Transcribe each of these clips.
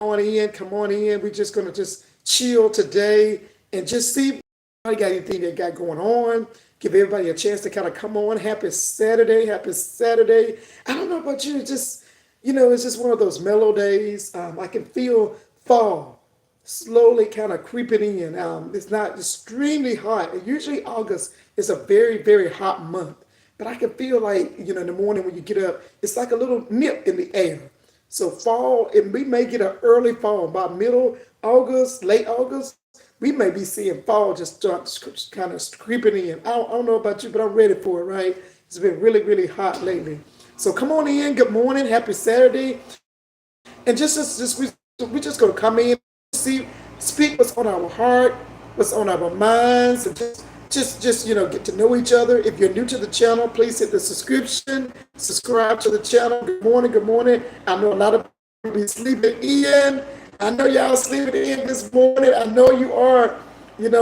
on in, come on in. We're just gonna just chill today and just see if anybody got anything they got going on. Give everybody a chance to kind of come on. Happy Saturday, happy Saturday. I don't know about you, it's just one of those mellow days. I can feel fall slowly kind of creeping in. It's not extremely hot. Usually August is a very, very hot month. But I can feel like, in the morning when you get up, it's like a little nip in the air. So fall, and we may get an early fall by middle August, late August. We may be seeing fall just start kind of creeping in. I don't know about you, but I'm ready for it, right? It's been really, really hot lately. So come on in. Good morning. Happy Saturday. And we just gonna come in, see, speak what's on our heart, what's on our minds, and just get to know each other. If you're new to the channel, please hit the subscription, subscribe to the channel. Good morning, good morning. I know a lot of people be sleeping in. I know y'all sleeping in this morning. I know you are, and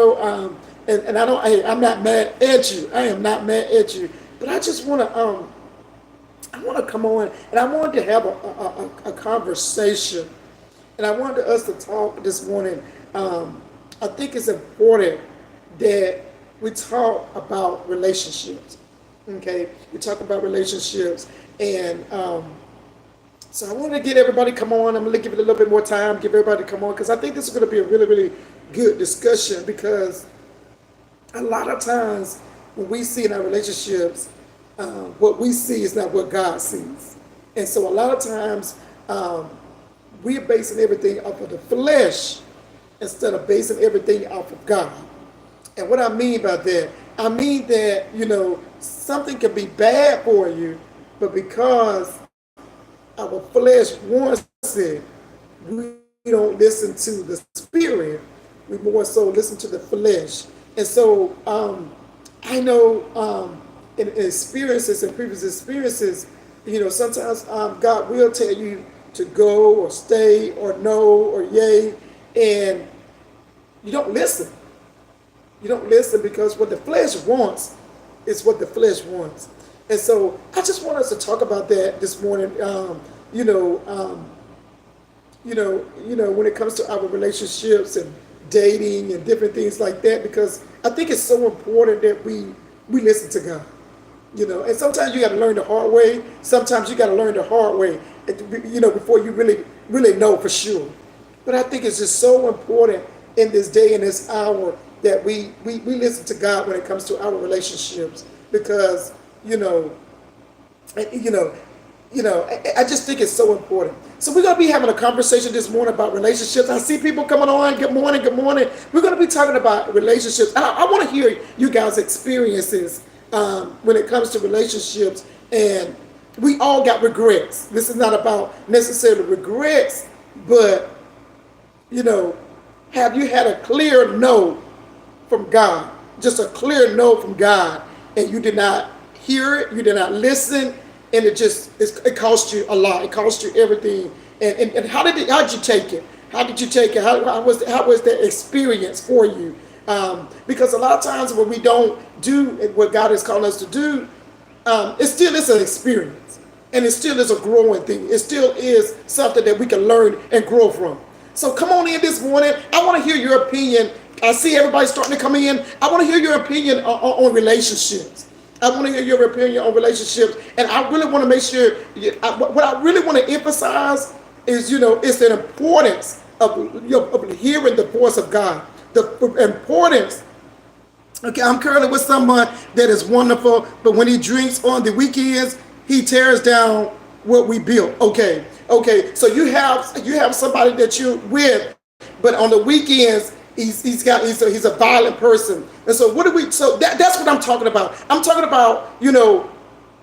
I'm not mad at you. I am not mad at you. But I want to come on, and I wanted to have a conversation, and I wanted us to talk this morning. I think it's important that we talk about relationships. Okay, we talk about relationships, and so I want to get everybody come on. I'm going to give it a little bit more time, give everybody to come on, because I think this is going to be a really, really good discussion. Because a lot of times when we see in our relationships, what we see is not what God sees, and so a lot of times we're basing everything off of the flesh instead of basing everything off of God. And what I mean by that, I mean that, something can be bad for you, but because our flesh wants it, we don't listen to the spirit. We more so listen to the flesh. And so I know in experiences and previous experiences, sometimes God will tell you to go or stay or no or yay, and you don't listen. You don't listen because what the flesh wants is what the flesh wants. And so I just want us to talk about that this morning. When it comes to our relationships and dating and different things like that, because I think it's so important that we listen to God. And sometimes you got to learn the hard way. Sometimes you got to learn the hard way, before you really, really know for sure. But I think it's just so important in this day and this hour that we listen to God when it comes to our relationships, because I just think it's so important. So we're gonna be having a conversation this morning about relationships. I see people coming on. Good morning, good morning. We're gonna be talking about relationships, and I want to hear you guys' experiences when it comes to relationships. And we all got regrets. This is not about necessarily regrets, but have you had a clear no from God, just a clear no from God, and you did not hear it, you did not listen, and it cost you a lot. It cost you everything. And how did you take it? How did you take it? How was that experience for you? Because a lot of times when we don't do what God has called us to do, it still is an experience, and it still is a growing thing. It still is something that we can learn and grow from. So come on in this morning. I want to hear your opinion. I see everybody starting to come in. I want to hear your opinion on relationships. I want to hear your opinion on relationships. And I really want to make sure, what I really want to emphasize is, is the importance of hearing the voice of God. The importance. Okay, I'm currently with someone that is wonderful, but when he drinks on the weekends, he tears down what we built. Okay. So you have somebody that you're with, but on the weekends he's a violent person. And so that's what I'm talking about. I'm talking about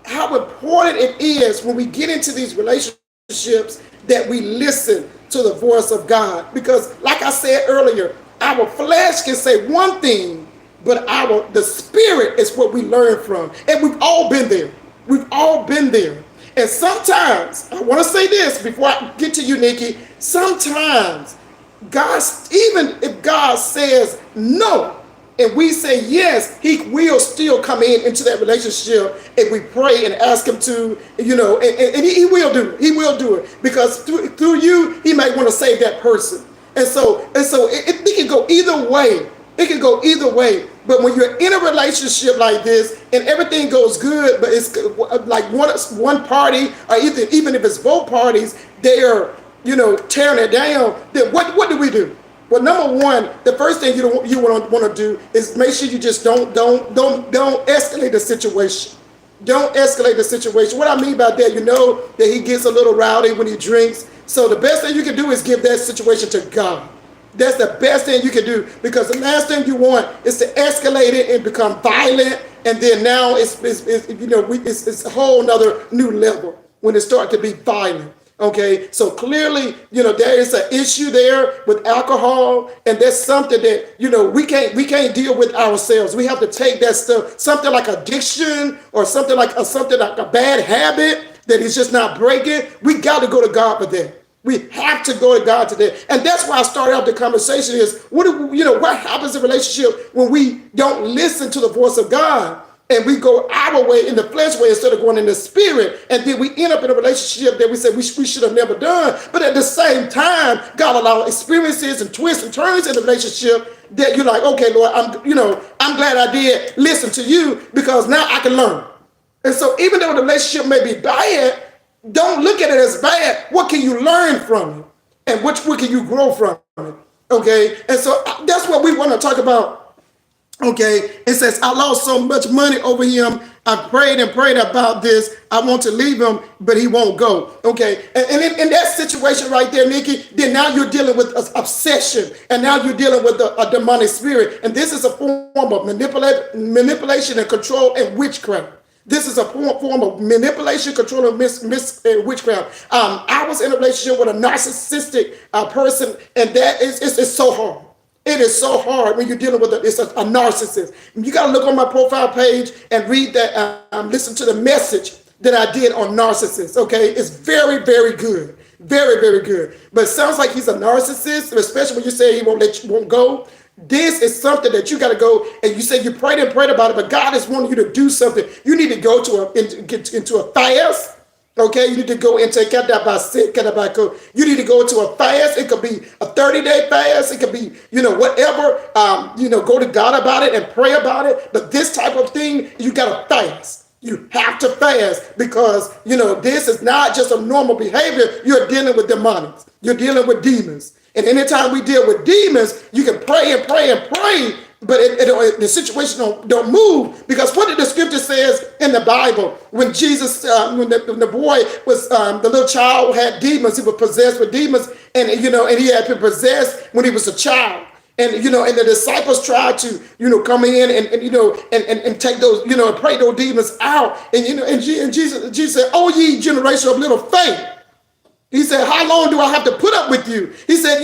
how important it is when we get into these relationships that we listen to the voice of God, because like I said earlier, our flesh can say one thing, but the spirit is what we learn from. And we've all been there. We've all been there. And sometimes, I want to say this before I get to you, Nikki, sometimes even if God says no, and we say yes, he will still come into that relationship if we pray and ask him to, and he will do it. He will do it because through you, he might want to save that person. And so it can go either way. It can go either way. But when you're in a relationship like this and everything goes good, but it's like one party, or even if it's both parties, they are, tearing it down, then what do we do? Well, number one, the first thing you want to do is make sure you just don't escalate the situation. Don't escalate the situation. What I mean by that, that he gets a little rowdy when he drinks. So the best thing you can do is give that situation to God. That's the best thing you can do, because the last thing you want is to escalate it and become violent, and then now it's a whole nother new level when it starts to be violent. Okay, so clearly, there is an issue there with alcohol, and that's something that, we can't deal with ourselves. We have to take that stuff, something like addiction or something like a bad habit that he's just not breaking. We got to go to God for that. We have to go to God today. And that's why I started out the conversation is, what happens in a relationship when we don't listen to the voice of God? And we go our way in the flesh way instead of going in the spirit. And then we end up in a relationship that we said we should have never done. But at the same time, God allows experiences and twists and turns in the relationship that you're like, okay, Lord, I'm glad I did listen to you, because now I can learn. And so even though the relationship may be bad, don't look at it as bad. What can you learn from it? And what can you grow from it? Okay? And so that's what we want to talk about. Okay, it says, I lost so much money over him. I prayed and prayed about this. I want to leave him, but he won't go. Okay, and in that situation right there, Nikki, then now you're dealing with obsession, and now you're dealing with a demonic spirit. And this is a form of manipulation and control and witchcraft. This is a form of manipulation, control, and witchcraft. I was in a relationship with a narcissistic person, and that is so hard. It is so hard when you're dealing with a narcissist. You got to look on my profile page and read that, listen to the message that I did on narcissists, okay? It's very, very good. Very, very good. But it sounds like he's a narcissist, especially when you say he won't go. This is something that you got to go, and you say you prayed and prayed about it, but God is wanting you to do something. You need to go get into a fast. Okay, you need to go into you need to go to a fast. It could be a 30-day fast. It could be, whatever. Go to God about it and pray about it. But this type of thing, you got to fast. You have to fast, because, this is not just a normal behavior. You're dealing with demonics. You're dealing with demons. And anytime we deal with demons, you can pray and pray and pray, but the situation don't move, because what did the scripture says in the Bible when Jesus, when the boy was, the little child had demons, he was possessed with demons, and and he had been possessed when he was a child, and and the disciples tried to come in and take those and pray those demons out, and Jesus said, "Oh ye generation of little faith." He said, how long do I have to put up with you? He said,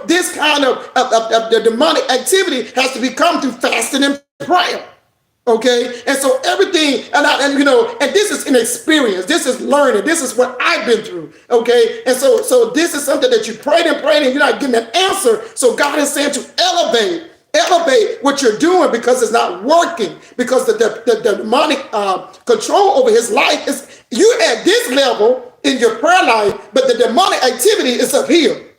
this kind of the demonic activity has to become through fasting and prayer. Okay? And so everything, and this is an experience. This is learning. This is what I've been through. Okay? And so this is something that you prayed and you're not getting an answer. So God is saying to elevate what you're doing, because it's not working, because the demonic control over his life is, you at this level in your prayer life, but the demonic activity is up here.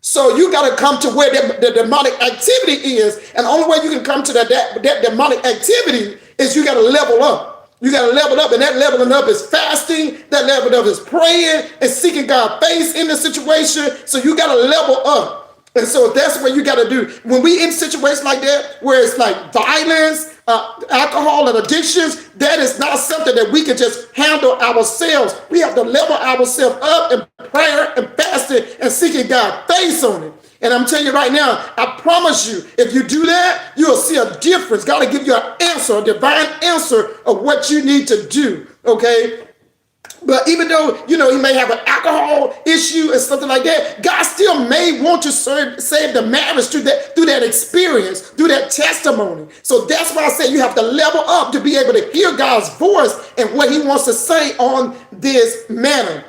So you got to come to where the demonic activity is, and the only way you can come to that demonic activity is you got to level up. You got to level up, and that leveling up is fasting. That leveling up is praying and seeking God's face in the situation. So you got to level up. And so that's what you got to do. When we in situations like that, where it's like violence, alcohol and addictions, that is not something that we can just handle ourselves. We have to level ourselves up in prayer and fasting and seeking God's face on it. And I'm telling you right now, I promise you, if you do that, you'll see a difference. God will give you an answer, a divine answer of what you need to do, okay? But even though, he may have an alcohol issue and something like that, God still may want to save the marriage through that experience, through that testimony. So that's why I say you have to level up to be able to hear God's voice and what he wants to say on this matter.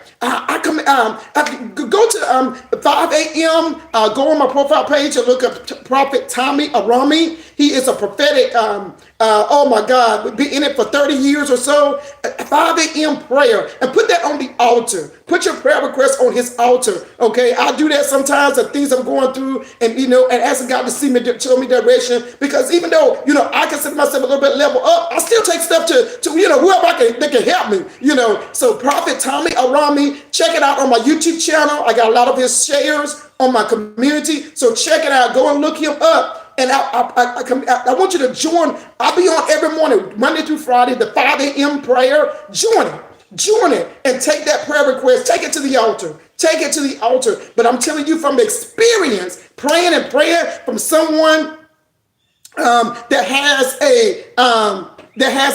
Go to 5 a.m. Go on my profile page and look up Prophet Tommy Arami. He is a prophetic. Oh my God, been in it for 30 years or so. 5 a.m. prayer, and put that on the altar. Put your prayer request on his altar. Okay, I do that sometimes of things I'm going through, and and asking God to see me, show me direction. Because even though I consider myself a little bit level up, I still take stuff to whoever that can help me. So Prophet Tommy Arami, check it out on my YouTube channel. I got a lot of his shares on my community, so check it out. Go and look him up. And I want you to join. I'll be on every morning, Monday through Friday, the 5 a.m. prayer. Join it, and take that prayer request. Take it to the altar. Take it to the altar. But I'm telling you from experience, praying from someone that has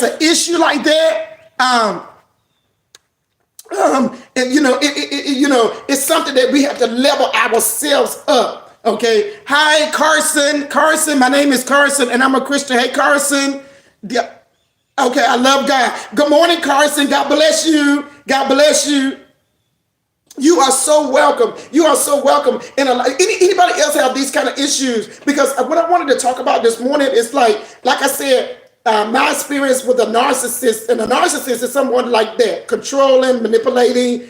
an issue like that. It's something that we have to level ourselves up. Okay. Hi, Carson. Carson, my name is Carson, and I'm a Christian. Hey, Carson. Yeah. Okay, I love God. Good morning, Carson. God bless you. God bless you. You are so welcome. You are so welcome. And anybody else have these kind of issues? Because what I wanted to talk about this morning is like I said, my experience with a narcissist, and a narcissist is someone like that, controlling, manipulating,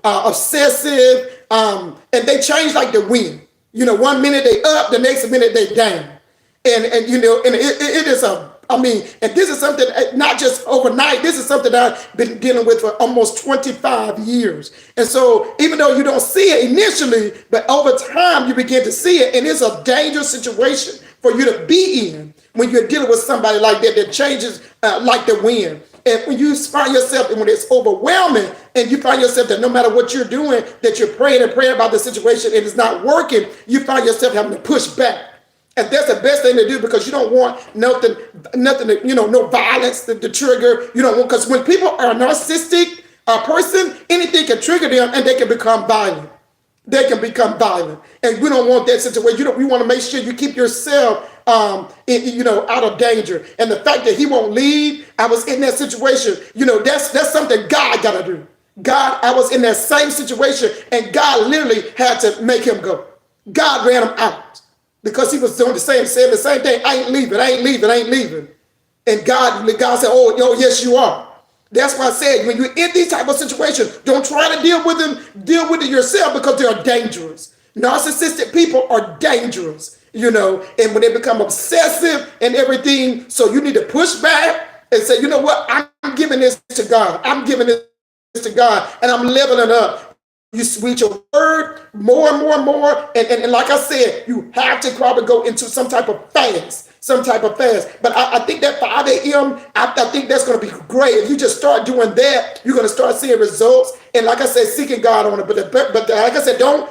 obsessive, and they change like the wind. 1 minute they up, the next minute they down, and it is and this is something not just overnight. This is something that I've been dealing with for almost 25 years. And so even though you don't see it initially, but over time you begin to see it, and it's a dangerous situation for you to be in when you're dealing with somebody like that changes like the wind. And when you find yourself, and when it's overwhelming, and you find yourself that no matter what you're doing, that you're praying about the situation and it's not working, you find yourself having to push back. And that's the best thing to do, because you don't want nothing, no violence to trigger. You don't want, because when people are a narcissistic person, anything can trigger them and they can become violent. They can become violent. And we don't want that situation. We want to make sure you keep yourself out of danger. And the fact that he won't leave, I was in that situation, that's something God got to do. I was in that same situation, and God literally had to make him go. God ran him out because he was doing saying the same thing. I ain't leaving. And God said, oh, yes, you are. That's why I said, when you're in these type of situations, don't try to deal with them. Deal with it yourself, because they are dangerous. Narcissistic people are dangerous, and when they become obsessive and everything, so you need to push back and say, you know what, I'm giving this to God. I'm giving this to God, and I'm leveling up. You read your word more and more and more. And like I said, you have to probably go into some type of fast. But I think that 5 a.m., I think that's going to be great. If you just start doing that, you're going to start seeing results. And like I said, seeking God on it. But like I said, don't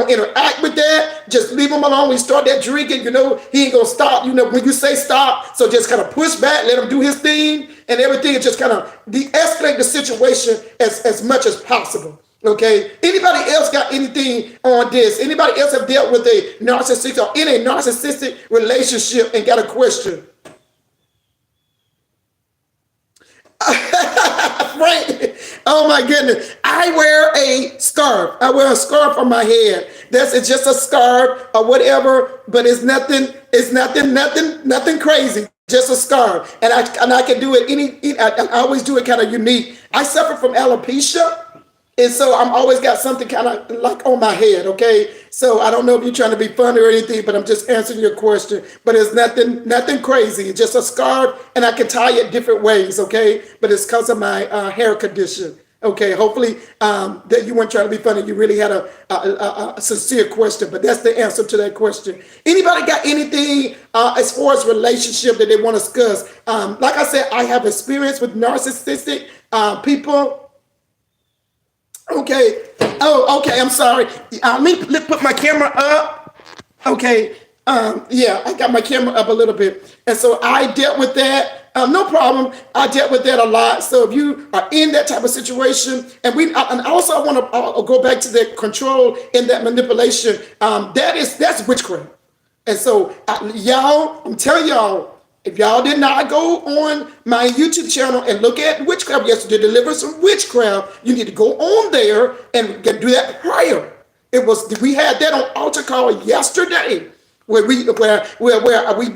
interact with that. Just leave him alone. When you start that drinking, he ain't going to stop. When you say stop, so just kind of push back, let him do his thing and everything, and just kind of de-escalate the situation as much as possible. Okay. Anybody else got anything on this? Anybody else have dealt with a narcissistic or in a narcissistic relationship and got a question? Right. Oh my goodness. I wear a scarf. I wear a scarf on my head. It's just a scarf or whatever, but it's nothing crazy. Just a scarf. And I can do it I always do it kind of unique. I suffer from alopecia. And so I'm always got something kind of like on my head, okay? So I don't know if you're trying to be funny or anything, but I'm just answering your question. But it's nothing crazy. It's just a scarf, and I can tie it different ways, okay? But it's because of my hair condition, okay? Hopefully that you weren't trying to be funny. You really had a sincere question, but that's the answer to that question. Anybody got anything as far as relationship that they want to discuss? Like I said, I have experience with narcissistic people. Okay. Oh, okay. I'm sorry. Let me put my camera up. Okay. Yeah, I got my camera up a little bit. And so I dealt with that. No problem. I dealt with that a lot. So if you are in that type of situation, and also I want to go back to the control and that manipulation. That's witchcraft. And so y'all, I'm telling y'all, If y'all did not go on my YouTube channel and look at witchcraft yesterday, deliverance from witchcraft, you need to go on there and do that prayer. We had that on altar call yesterday, where we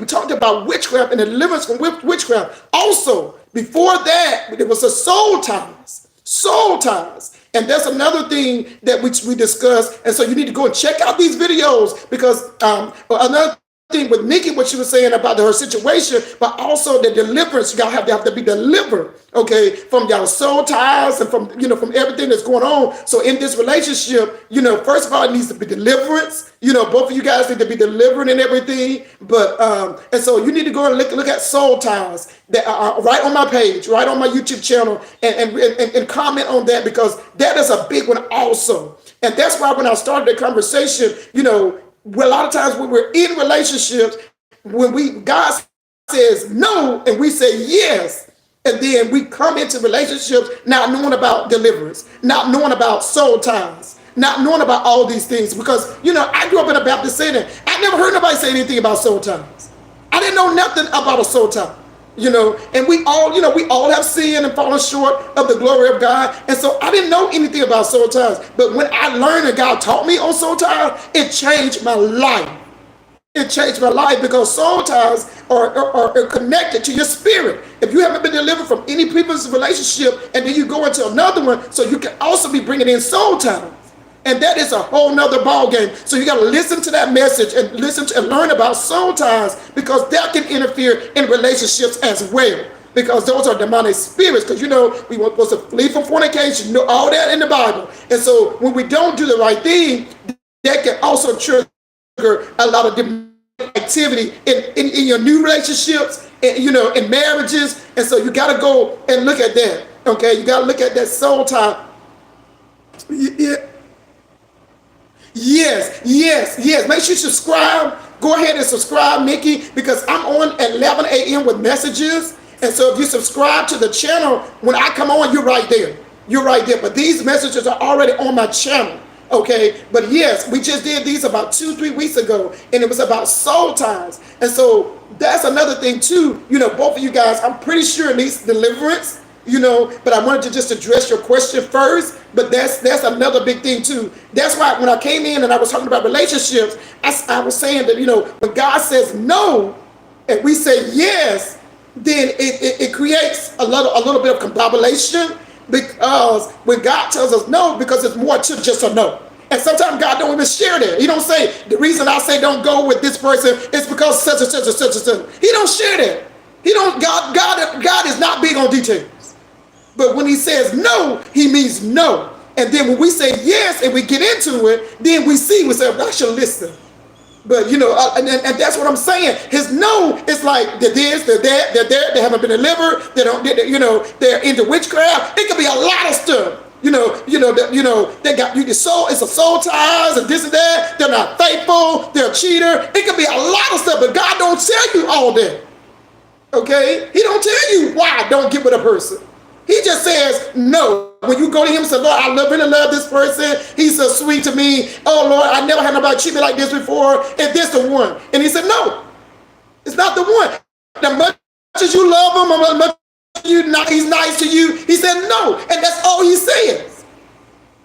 talked about witchcraft and the deliverance from witchcraft. Also, before that, there was a soul ties. And that's another thing that we discussed. And so you need to go and check out these videos, because another thing with Nikki, what she was saying about her situation, but also the deliverance. Y'all have to be delivered, okay, from y'all soul ties and from from everything that's going on. So in this relationship, first of all, it needs to be deliverance. Both of you guys need to be delivered and everything. But and so you need to go and look at soul ties that are right on my page, right on my YouTube channel, and comment on that, because that is a big one also. And that's why when I started the conversation, a lot of times when we're in relationships, when God says no and we say yes, and then we come into relationships not knowing about deliverance, not knowing about soul ties, not knowing about all these things. Because I grew up in a Baptist setting. I never heard nobody say anything about soul ties. I didn't know nothing about a soul tie. And we all have sinned and fallen short of the glory of God. And so I didn't know anything about soul ties. But when I learned and God taught me on soul ties, it changed my life. It changed my life, because soul ties are connected to your spirit. If you haven't been delivered from any previous relationship and then you go into another one, so you can also be bringing in soul ties. And that is a whole nother ball game. So you got to listen to that message and listen to and learn about soul ties, because that can interfere in relationships as well. Because those are demonic spirits. Because we were supposed to flee from fornication, all that in the Bible. And so when we don't do the right thing, that can also trigger a lot of demonic activity in your new relationships, and, in marriages. And so you got to go and look at that. Okay, you got to look at that soul tie. Yeah. Yes. Make sure you subscribe. Go ahead and subscribe, Nikki, because I'm on at 11 a.m. with messages. And so if you subscribe to the channel, when I come on, you're right there. But these messages are already on my channel. Okay, but yes, we just did these about 2-3 weeks ago, and it was about soul ties. And so that's another thing too. Both of you guys, I'm pretty sure it needs deliverance. But I wanted to just address your question first. But that's another big thing too. That's why when I came in and I was talking about relationships, I was saying that when God says no and we say yes, then it creates a little bit of combobulation, because when God tells us no, because it's more to just a no. And sometimes God don't even share that. He don't say, the reason I say don't go with this person is because such and such and such and such. He don't share that. God is not big on details. But when he says no, he means no. And then when we say yes and we get into it, then we say, I should listen. But, and that's what I'm saying. His no is like, they're this, they're that, they're there, they haven't been delivered, they're into witchcraft. It could be a lot of stuff. They got you. It's a soul ties and this and that. They're not faithful. They're a cheater. It could be a lot of stuff, but God don't tell you all that. Okay? He don't tell you why don't get with a person. He just says no. When you go to him and say, Lord, I really love this person. He's so sweet to me. Oh, Lord, I never had nobody treat me like this before. Is this the one? And he said, no, it's not the one. As much as you love him, as much as he's nice to you, he said no. And that's all he says.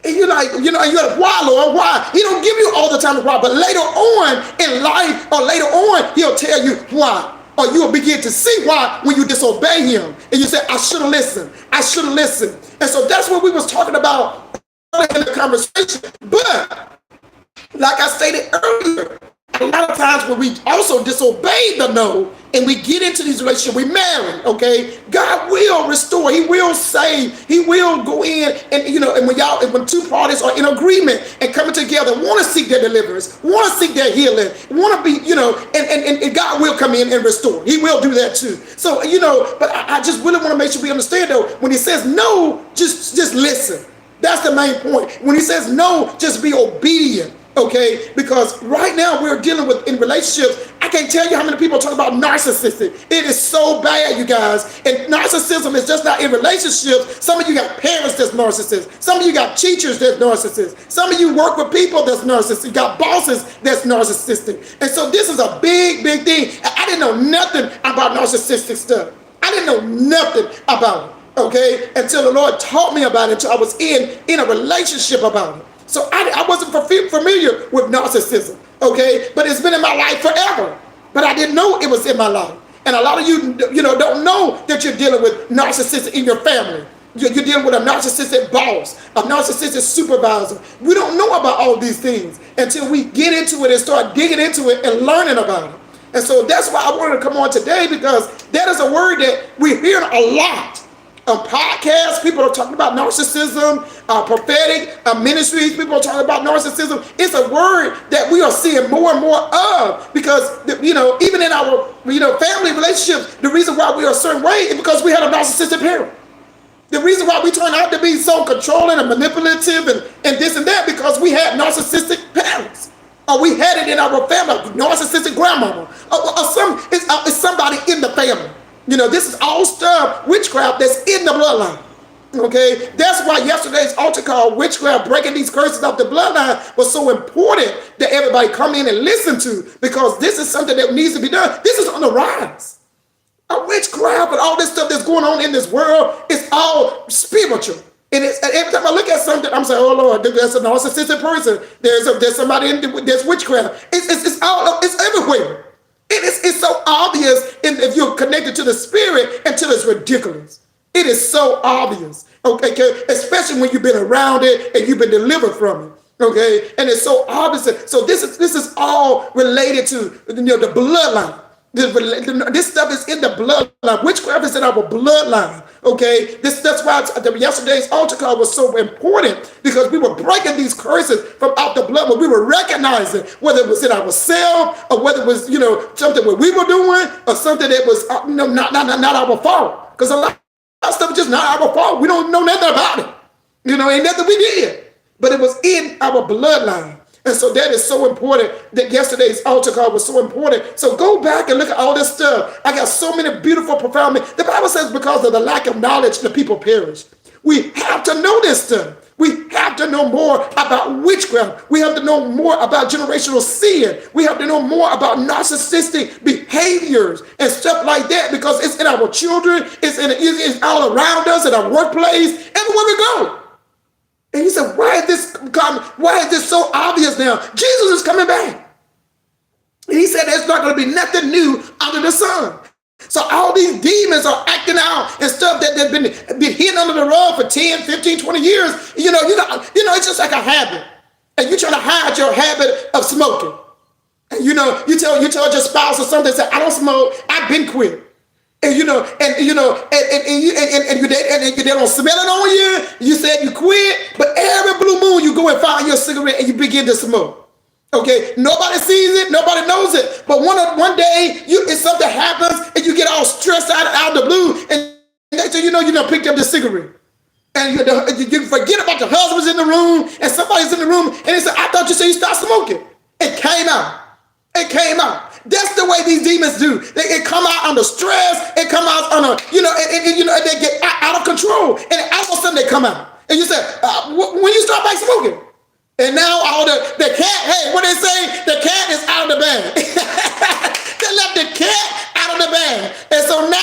And you're like, you're like, why, Lord? Why? He don't give you all the time why. But later on in life, or later on, he'll tell you why. Or you'll begin to see why when you disobey him. And you say, I should have listened. And so that's what we was talking about in the conversation. But like I stated earlier, a lot of times when we also disobey the no and we get into these relationships, we marry, okay? God will restore. He will save. He will go in and, and when two parties are in agreement and coming together, want to seek their deliverance, want to seek their healing, want to be, and God will come in and restore. He will do that too. So, but I just really want to make sure we understand though, when he says no, just listen. That's the main point. When he says no, just be obedient. Okay, because right now we're dealing with in relationships. I can't tell you how many people talk about narcissistic. It is so bad, you guys. And narcissism is just not in relationships. Some of you got parents that's narcissists. Some of you got teachers that's narcissists. Some of you work with people that's narcissistic. You got bosses that's narcissistic. And so this is a big, big thing. I didn't know nothing about narcissistic stuff. I didn't know nothing about it, okay, until the Lord taught me about it, until I was in a relationship about it. So I wasn't familiar with narcissism, okay? But it's been in my life forever. But I didn't know it was in my life. And a lot of you, don't know that you're dealing with narcissists in your family. You're dealing with a narcissistic boss, a narcissistic supervisor. We don't know about all these things until we get into it and start digging into it and learning about it. And so that's why I wanted to come on today, because that is a word that we're hearing a lot. On podcasts, people are talking about narcissism. Prophetic ministries, people are talking about narcissism. It's a word that we are seeing more and more of, because even in our family relationships, the reason why we are a certain way is because we had a narcissistic parent. The reason why we turn out to be so controlling and manipulative and this and that, because we had narcissistic parents. Or we had it in our family, narcissistic grandmama. It's somebody in the family. This is all stuff, witchcraft, that's in the bloodline. Okay? That's why yesterday's altar call, witchcraft, breaking these curses off the bloodline, was so important that everybody come in and listen to, because this is something that needs to be done. This is on the rise. Witchcraft and all this stuff that's going on in this world is all spiritual. And every time I look at something, I'm saying, oh Lord, there's a narcissistic person. There's somebody there's witchcraft. It's everywhere. It's so obvious if you're connected to the spirit, until it's ridiculous. It is so obvious, okay? Especially when you've been around it and you've been delivered from it, okay? And it's so obvious. So this is all related to the bloodline. This stuff is in the bloodline. Witchcraft is in our bloodline. Okay, that's why yesterday's altar call was so important, because we were breaking these curses from out the blood, but we were recognizing whether it was in ourselves, or whether it was something what we were doing, or something that was not our fault. Because a lot of stuff is just not our fault. We don't know nothing about it. Ain't nothing we did, but it was in our bloodline. And so that is so important, that yesterday's altar call was so important. So go back and look at all this stuff. I got so many beautiful, profound. The Bible says because of the lack of knowledge, the people perish. We have to know this stuff. We have to know more about witchcraft. We have to know more about generational sin. We have to know more about narcissistic behaviors and stuff like that, because it's in our children, it's all around us, in our workplace, everywhere we go. And he said, why is this so obvious now? Jesus is coming back. And he said there's not going to be nothing new under the sun. So all these demons are acting out and stuff that they've been hidden under the rug for 10, 15, 20 years. It's just like a habit. And you're trying to hide your habit of smoking. And you tell your spouse or something, say, I don't smoke, I've been quit. And they don't smell it on you. You said you quit, but every blue moon you go and find your cigarette and you begin to smoke. Okay, nobody sees it, nobody knows it. But one day, if something happens and you get all stressed out of the blue, and next thing you know, picked up the cigarette, and you forget about the husband's in the room, and somebody's in the room, and they said, I thought you said you stopped smoking. It came out. That's the way these demons do. They come out under stress. It come out under, and they get out of control. And all of a sudden they come out. And you say, when you start back smoking? And now all the cat, hey, what they say? The cat is out of the bag. They left the cat out of the bag. And so now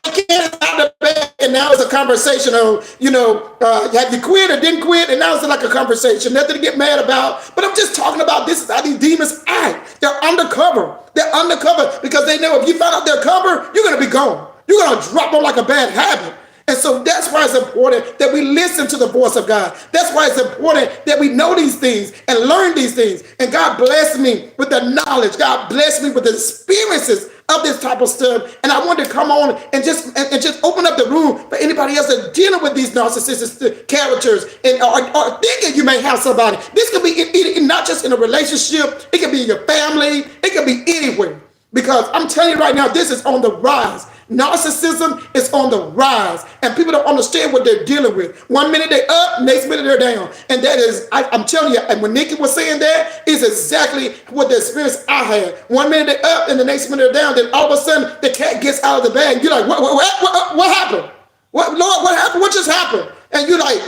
the cat is out of the bag. And now it's a conversation of, have you quit or didn't quit? And now it's like a conversation, nothing to get mad about. But I'm just talking about this is how these demons act. They're undercover. They're undercover because they know if you find out their cover, you're going to be gone. You're going to drop them like a bad habit. And so that's why it's important that we listen to the voice of God. That's why it's important that we know these things and learn these things. And God bless me with the knowledge. God bless me with the experiences of this type of stuff. And I wanted to come on and just open up the room for anybody else that's dealing with these narcissistic characters or thinking you may have somebody. This could be not just in a relationship. It could be in your family. It could be anywhere. Because I'm telling you right now, this is on the rise. Narcissism is on the rise, and people don't understand what they're dealing with. One minute they're up, next minute they're down. And that is, I'm telling you, and when Nikki was saying that, is exactly what the experience I had. One minute they're up, and the next minute they're down. Then all of a sudden, the cat gets out of the bag. You're like, what happened? What, Lord, what happened? What just happened? And you're like,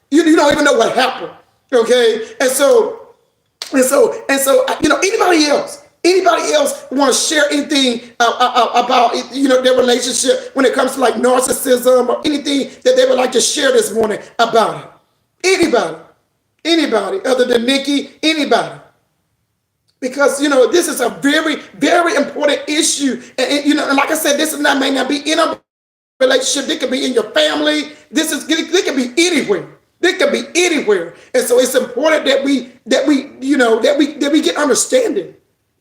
you don't even know what happened. Okay? And so, anybody else want to share anything about their relationship when it comes to like narcissism or anything that they would like to share this morning about it? Anybody other than Nikki, anybody? Because this is a very, very important issue, and like I said, may not be in a relationship. It could be in your family. It could be anywhere. It could be anywhere, and so it's important that we get understanding,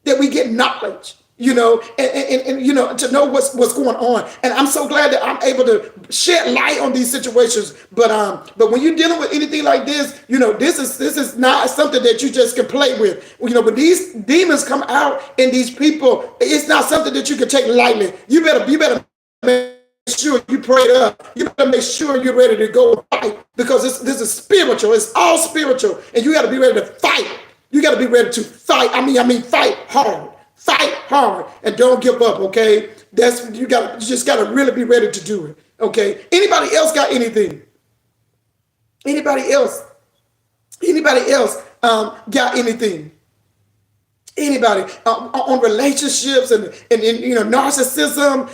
that we get knowledge, and to know what's going on. And I'm so glad that I'm able to shed light on these situations. But when you're dealing with anything like this, this is not something that you just can play with. When these demons come out in these people, it's not something that you can take lightly. You better make sure you pray up. You better make sure you're ready to go fight, because this is spiritual. It's all spiritual, and you got to be ready to fight. You got to be ready to fight. I mean, fight hard. Fight hard, and don't give up. Okay, you just got to really be ready to do it. Okay. Anybody else got anything? Anybody else got anything? Anybody on relationships and narcissism?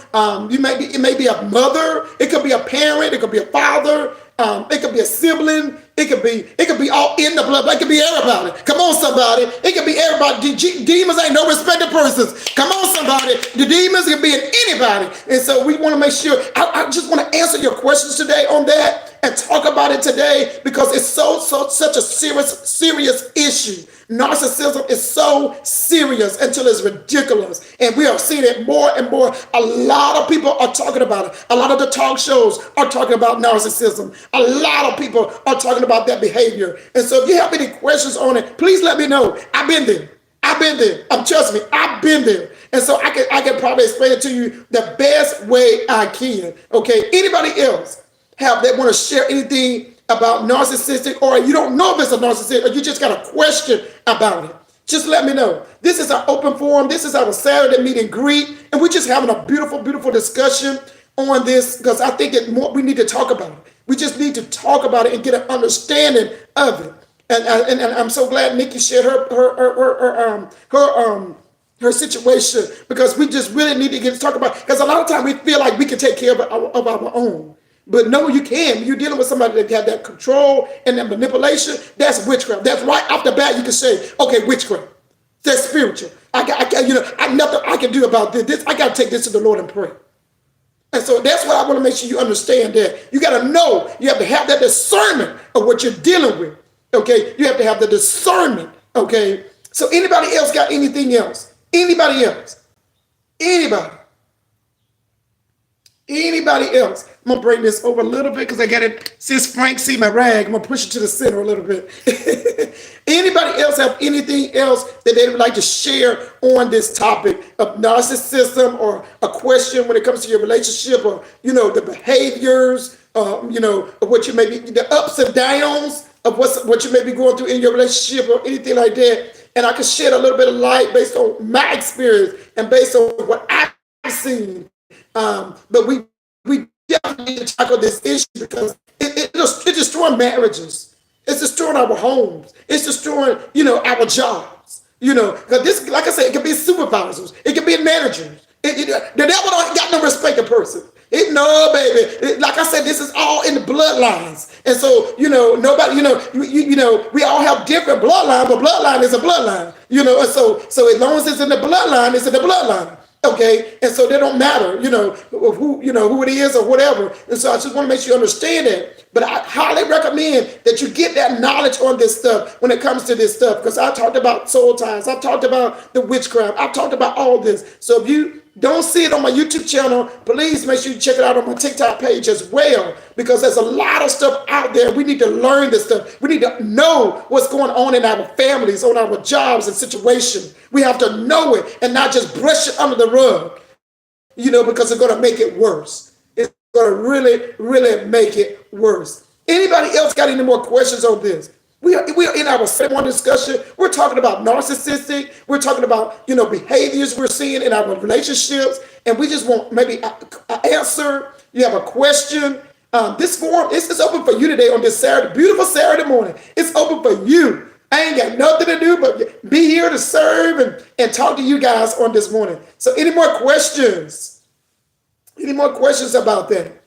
It may be a mother. It could be a parent. It could be a father. It could be a sibling. It could be all in the blood. It could be everybody. Come on, somebody. It could be everybody. Demons ain't no respected persons. Come on, somebody. The demons can be in anybody. And so we want to make sure. I just want to answer your questions today on that and talk about it today, because it's such a serious issue. Narcissism is so serious until it's ridiculous. And we are seeing it more and more. A lot of people are talking about it. A lot of the talk shows are talking about narcissism. A lot of people are talking about that behavior. And so if you have any questions on it, please let me know. I've been there. Trust me, I've been there. And so I can probably explain it to you the best way I can. Okay. Anybody else that want to share anything about narcissistic, or you don't know if it's a narcissist, or you just got a question about it, just let me know. This is our open forum. This is our Saturday meet and greet, and we're just having a beautiful, beautiful discussion on this, because I think we need to talk about it. We just need to talk about it and get an understanding of it. And I'm so glad Nikki shared her situation, because we just really need to get to talk about it. Because a lot of times we feel like we can take care of our own. But no, you can. When you're dealing with somebody that have that control and that manipulation, that's witchcraft. That's right off the bat. You can say, okay, witchcraft. That's spiritual. I nothing I can do about this. I got to take this to the Lord and pray. And so that's what I want to make sure you understand, that you got to know. You have to have that discernment of what you're dealing with. Okay, you have to have the discernment. Okay. So anybody else got anything else? Anybody else? Anybody else? I'm going to bring this over a little bit, because I got it. Since Frank see my rag, I'm going to push it to the center a little bit. Anybody else have anything else that they would like to share on this topic of narcissism, or a question when it comes to your relationship, or, the behaviors, of what you may be, the ups and downs of what you may be going through in your relationship, or anything like that. And I can shed a little bit of light based on my experience and based on what I've seen. But we definitely need to tackle this issue, because it's destroying marriages. It's destroying our homes. It's destroying, our jobs. Because this, like I said, it can be supervisors. It can be managers. The devil don't got no respect of person. No, baby. Like I said, this is all in the bloodlines. And so, nobody, we all have different bloodlines, but bloodline is a bloodline. And so as long as it's in the bloodline, it's in the bloodline. Okay, and so they don't matter, who it is or whatever. And so I just want to make sure you understand that. But I highly recommend that you get that knowledge on this stuff when it comes to this stuff, because I talked about soul ties, I've talked about the witchcraft, I've talked about all this. So if you don't see it on my YouTube channel, please make sure you check it out on my TikTok page as well, because there's a lot of stuff out there. We need to learn this stuff. We need to know what's going on in our families, on our jobs and situations. We have to know it and not just brush it under the rug. because it's going to make it worse. It's going to really, really make it worse. Anybody else got any more questions on this? We are in our second one discussion. We're talking about narcissistic. We're talking about, behaviors we're seeing in our relationships. And we just want maybe an answer. You have a question. This forum is open for you today on this Saturday, beautiful Saturday morning. It's open for you. I ain't got nothing to do but be here to serve and talk to you guys on this morning. So any more questions? Any more questions about that?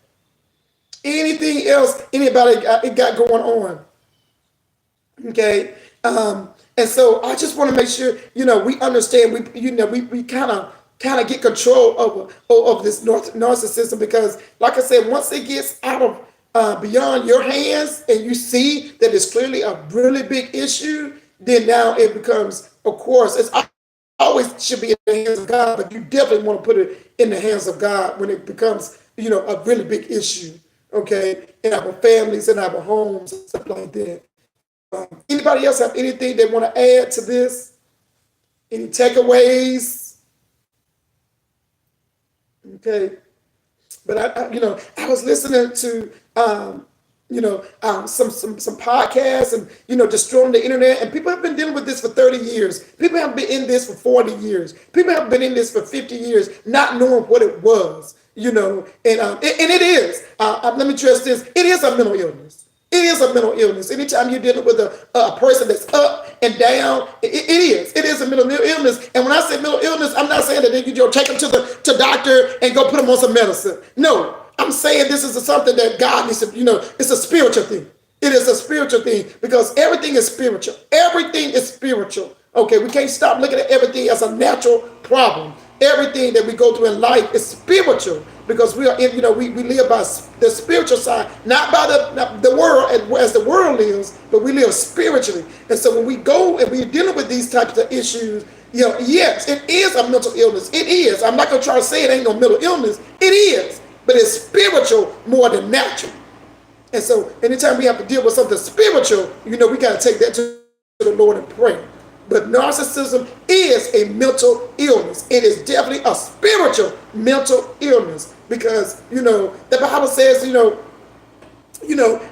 Anything else anybody got going on? Okay. And so I just want to make sure, we understand, we kind of get control of this narcissism, because like I said, once it gets out of beyond your hands and you see that it's clearly a really big issue, then now it becomes, of course, it's always should be in the hands of God, but you definitely want to put it in the hands of God when it becomes, a really big issue, okay, in our families, in our homes, and stuff like that. Anybody else have anything they want to add to this? Any takeaways? Okay. But I was listening to some podcasts and destroying the internet, and people have been dealing with this for 30 years. People have been in this for 40 years. People have been in this for 50 years, not knowing what it was. And it is. Let me stress this: it is a mental illness. It is a mental illness. Anytime you're dealing with a person that's up and down, it is a mental illness. And when I say mental illness, I'm not saying that you take them to doctor and go put them on some medicine. No, I'm saying this is something that God needs to, it's a spiritual thing. It is a spiritual thing, because everything is spiritual. Everything is spiritual. Okay, we can't stop looking at everything as a natural problem. Everything that we go through in life is spiritual, because we are in, we live by the spiritual side, not by the world as the world lives, but we live spiritually. And so when we go and we're dealing with these types of issues, yes, it is a mental illness. It is. I'm not going to try to say it ain't no mental illness. It is, but it's spiritual more than natural. And so anytime we have to deal with something spiritual, we got to take that to the Lord and pray. But narcissism is a mental illness. It is definitely a spiritual mental illness, because, the Bible says,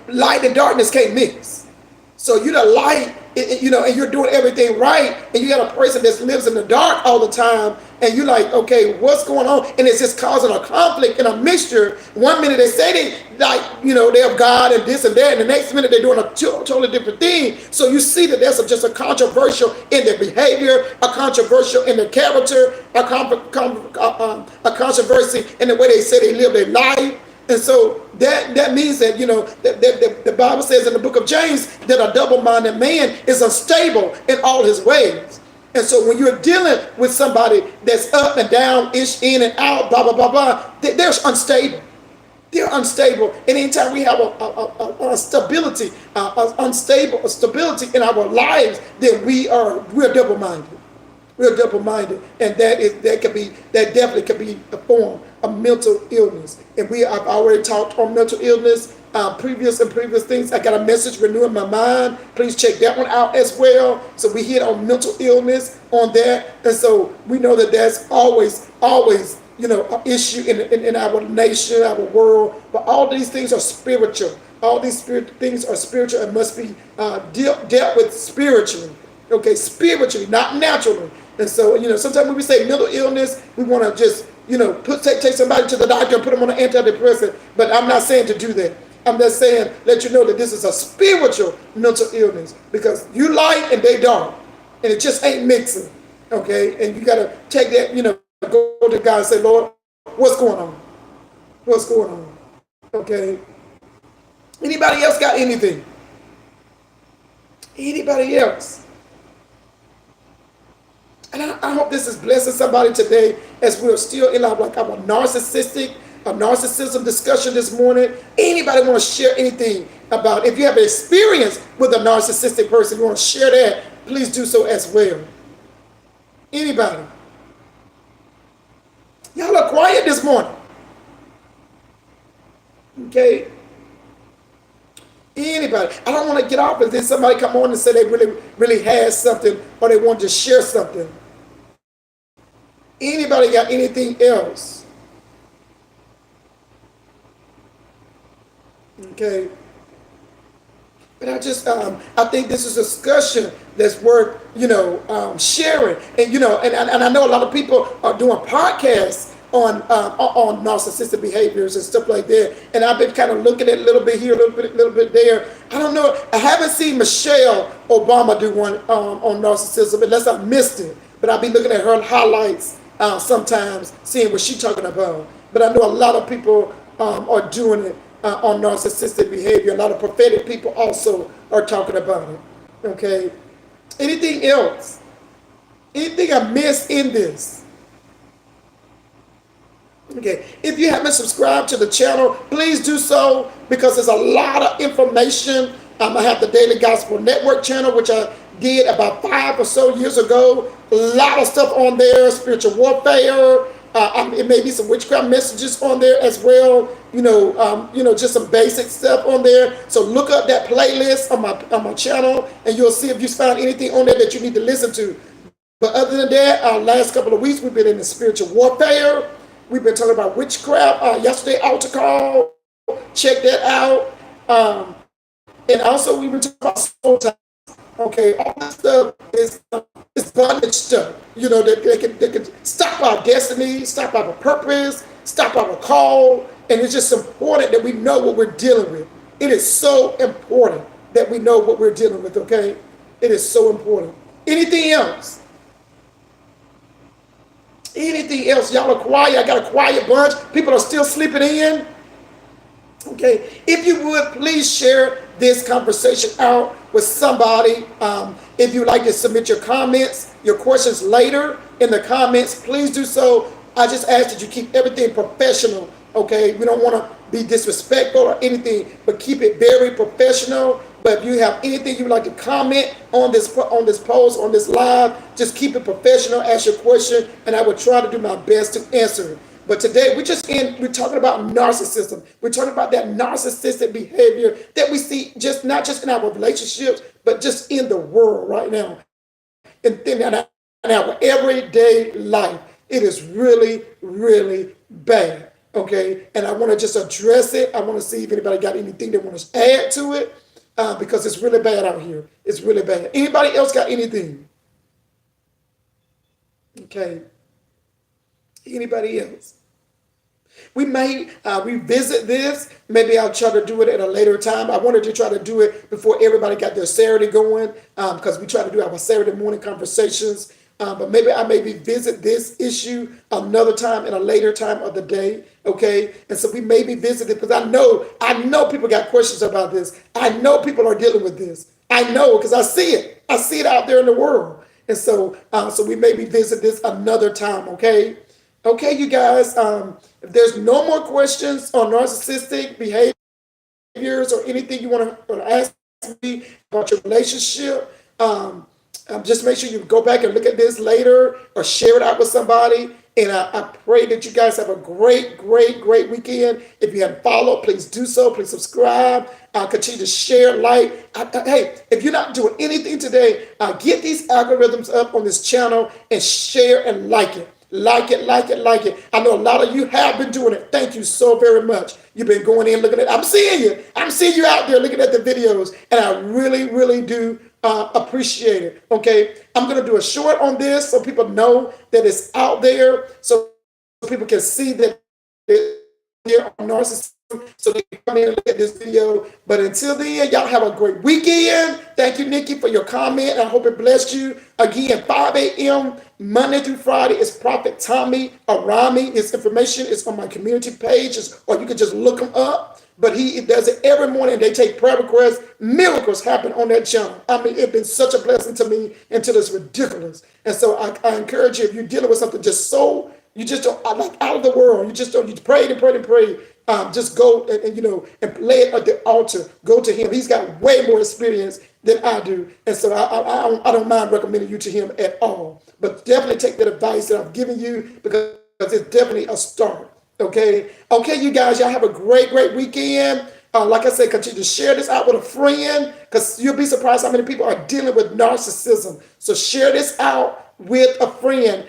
light and darkness can't mix. So you're the light, and you're doing everything right, and you got a person that lives in the dark all the time, and you're like, okay, what's going on? And it's just causing a conflict and a mixture. One minute they say they have God and this and that, and the next minute they're doing a totally different thing. So you see that there's just a controversial in their behavior, a controversial in their character, a controversy in the way they say they live their life. And so that means that, the Bible says in the book of James that a double-minded man is unstable in all his ways. And so when you're dealing with somebody that's up and down, in and out, blah, blah, blah, blah, they're unstable. They're unstable. And anytime we have a stability, stability in our lives, then we're double-minded. We're double-minded, and that definitely could be a form of mental illness. And I've already talked on mental illness, previous things. I got a message, Renewing My Mind. Please check that one out as well. So we hit on mental illness on that, and so we know that that's always an issue in our nation, our world. But all these things are spiritual. All these things are spiritual and must be dealt with spiritually. Okay, spiritually, not naturally. And so, sometimes when we say mental illness, we want to just, take somebody to the doctor and put them on an antidepressant. But I'm not saying to do that. I'm just saying, let you know that this is a spiritual mental illness, because you light and they dark, and it just ain't mixing. Okay, and you got to take that, go to God and say, Lord, what's going on? What's going on? Okay. Anybody else got anything? Anybody else? And I hope this is blessing somebody today, as we're still in our narcissism discussion this morning. Anybody want to share anything about, if you have an experience with a narcissistic person, you want to share that, please do so as well. Anybody? Y'all are quiet this morning. Okay. Anybody? I don't want to get off and then somebody come on and say they really has something, or they want to share something. Anybody got anything else? Okay. But I think this is a discussion that's worth, sharing. And, and I know a lot of people are doing podcasts on narcissistic behaviors and stuff like that. And I've been kind of looking at a little bit here, a little bit there. I don't know. I haven't seen Michelle Obama do one on narcissism unless I missed it. But I've been looking at her highlights sometimes, seeing what she's talking about. But I know a lot of people are doing it on narcissistic behavior. A lot of prophetic people also are talking about it. Okay. Anything else? Anything I missed in this? Okay. If you haven't subscribed to the channel, please do so because there's a lot of information. I have the Daily Gospel Network channel, which I did about 5 or so years ago. A lot of stuff on there, spiritual warfare. It may be some witchcraft messages on there as well. Just some basic stuff on there. So look up that playlist on my channel, and you'll see if you found anything on there that you need to listen to. But other than that, our last couple of weeks we've been in the spiritual warfare. We've been talking about witchcraft. Yesterday, altar call. Check that out. And also we've been talking about soul time. Okay, all that stuff is bondage stuff. That they can stop our destiny, stop our purpose, stop our call, and it's just important that we know what we're dealing with. It is so important that we know what we're dealing with. Okay, it is so important. Anything else? Anything else? Y'all are quiet. I got a quiet bunch. People are still sleeping in. Okay, if you would, please share this conversation out with somebody. If you'd like to submit your comments, your questions later in the comments, please do so. I just ask that you keep everything professional, okay? We don't want to be disrespectful or anything, but keep it very professional. But if you have anything you would like to comment on this post, on this live, just keep it professional, ask your question, and I will try to do my best to answer it. But today we're talking about narcissism. We're talking about that narcissistic behavior that we see not just in our relationships, but just in the world right now. In our everyday life. It is really, really bad. Okay. And I want to just address it. I want to see if anybody got anything they want to add to it. Because it's really bad out here. It's really bad. Anybody else got anything? Okay. Anybody else? We may revisit this. Maybe I'll try to do it at a later time. I wanted to try to do it before everybody got their Saturday going, because we try to do our Saturday morning conversations. But maybe I may revisit this issue another time in a later time of the day. Okay, and so we may revisit it because I know people got questions about this. I know people are dealing with this. I know because I see it. I see it out there in the world, and so we may revisit this another time. Okay. Okay, you guys, if there's no more questions on narcissistic behaviors or anything you want to ask me about your relationship, just make sure you go back and look at this later or share it out with somebody. And I pray that you guys have a great, great, great weekend. If you haven't followed, please do so. Please subscribe. Continue to share, like. Hey, if you're not doing anything today, get these algorithms up on this channel and share and like it. Like it, like it, like it. I know a lot of you have been doing it. Thank you so very much. You've been going in, looking at it. I'm seeing you. I'm seeing you out there looking at the videos. And I really, really do appreciate it. Okay. I'm going to do a short on this so people know that it's out there. So people can see that they're on narcissism. So they can come in and look at this video. But until then, y'all have a great weekend. Thank you, Nikki, for your comment. I hope it blessed you. Again, 5 a.m. Monday through Friday is Prophet Tommy Arami. His information is on my community pages, or you can just look him up. But he does it every morning. They take prayer requests. Miracles happen on that channel. I mean, it's been such a blessing to me until it's ridiculous. And so I encourage you, if you're dealing with something you just don't, like out of the world, you prayed and prayed and prayed. Just go and lay it at the altar. Go to him. He's got way more experience than I do. And so I don't mind recommending you to him at all. But definitely take that advice that I've given you because it's definitely a start. Okay. Okay, you guys, y'all have a great, great weekend. Like I said, continue to share this out with a friend because you'll be surprised how many people are dealing with narcissism. So share this out with a friend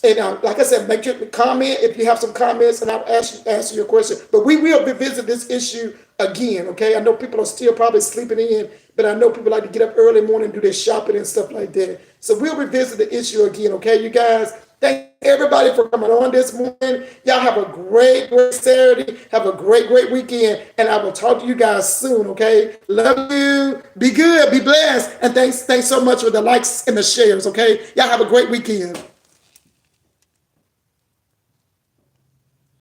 And like I said, make sure to comment if you have some comments, and I'll answer your question. But we will revisit this issue again, okay? I know people are still probably sleeping in, but I know people like to get up early morning and do their shopping and stuff like that. So we'll revisit the issue again, okay, you guys? Thank everybody for coming on this morning. Y'all have a great, great Saturday. Have a great, great weekend. And I will talk to you guys soon, okay? Love you. Be good. Be blessed. And thanks so much for the likes and the shares, okay? Y'all have a great weekend.